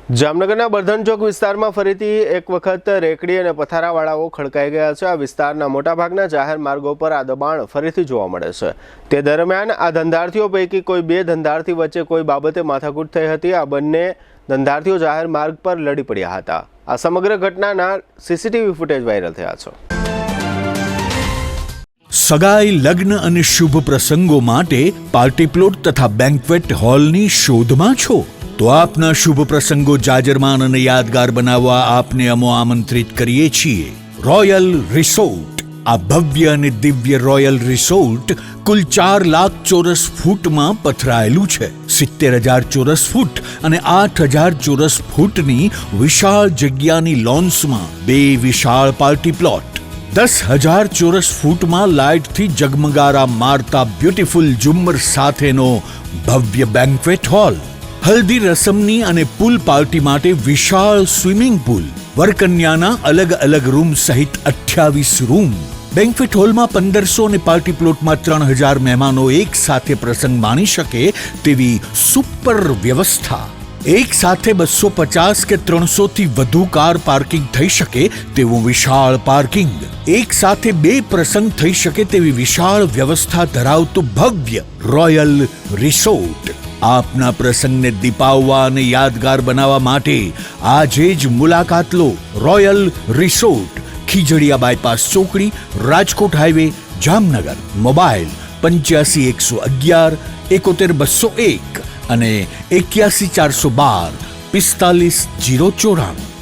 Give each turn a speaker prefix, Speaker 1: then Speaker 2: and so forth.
Speaker 1: જામનગરના બર્ધન ચોક વિસ્તારમાં ફરીથી એક વખત રેકડી અને પથારાવાળાઓ ખડકાઈ ગયા છે। આ વિસ્તારના મોટાભાગના જાહેર માર્ગો પર આ દબાણ ફરીથી જોવા મળે છે। તે દરમિયાન આ ધંધાર્થીઓ પૈકી કોઈ બે ધંધાર્થી વચ્ચે કોઈ બાબતે માથાકૂટ થઈ હતી। આ બંને ધંધાર્થીઓ જાહેર માર્ગ પર લડી પડ્યા હતા। આ સમગ્ર ઘટનાના સીસીટીવી ફૂટેજ વાયરલ થયા છે।
Speaker 2: સગાઈ, લગ્ન અને શુભ પ્રસંગો માટે પાર્ટી પ્લોટ તથા બેન્ક્વેટ હોલની શોધમાં છો તો આપના શુભ પ્રસંગો જાજરમાન અને યાદગાર બનાવવા આપને અમો આમંત્રિત કરીએ છીએ। Royal resort. આ ભવ્ય અને દિવ્ય રોયલ રિસોર્ટ કુલ 4 લાખ ચોરસ ફૂટમાં પથરાયેલું છે। 70,000 ચોરસ ફૂટ અને 8,000 ચોરસ ફૂટની વિશાળ જગ્યાની લોન્સમાં 2 વિશાળ પાર્ટી પ્લોટ, 10,000 ચોરસ ફૂટમાં લાઇટથી જગમગારા મારતા બ્યુટીફુલ ઝુમ્મર સાથેનો ભવ્ય બેન્ક્વેટ હોલ, હલ્દી રસમની અને પૂલ પાર્ટી માટે વિશાળ સ્વિમિંગ પૂલ, વરકન્યાના અલગ અલગ રૂમ સહિત 28 રૂમ, બેન્ક્વેટ હોલમાં 1500 અને પાર્ટી પ્લોટમાં 3,000 મહેમાનો એક સાથે પ્રસંગ માણી શકે તેવી સુપર વ્યવસ્થા, એક સાથે 250 કે 300 થી વધુ કાર પાર્કિંગ થઈ શકે તેવું વિશાળ પાર્કિંગ, એક સાથે 2 પ્રસંગ થઈ શકે તેવી વિશાળ વ્યવસ્થા ધરાવતું ભવ્ય રોયલ રિસોર્ટ। આપના પ્રસંગને દીપાવવા અને યાદગાર બનાવવા માટે આજે જ મુલાકાત લો। રોયલ રિસોર્ટ, ખીજડીયા બાયપાસ ચોકડી, રાજકોટ હાઈવે, જામનગર। મોબાઈલ 85 111 71 201 અને 81 412 45 094।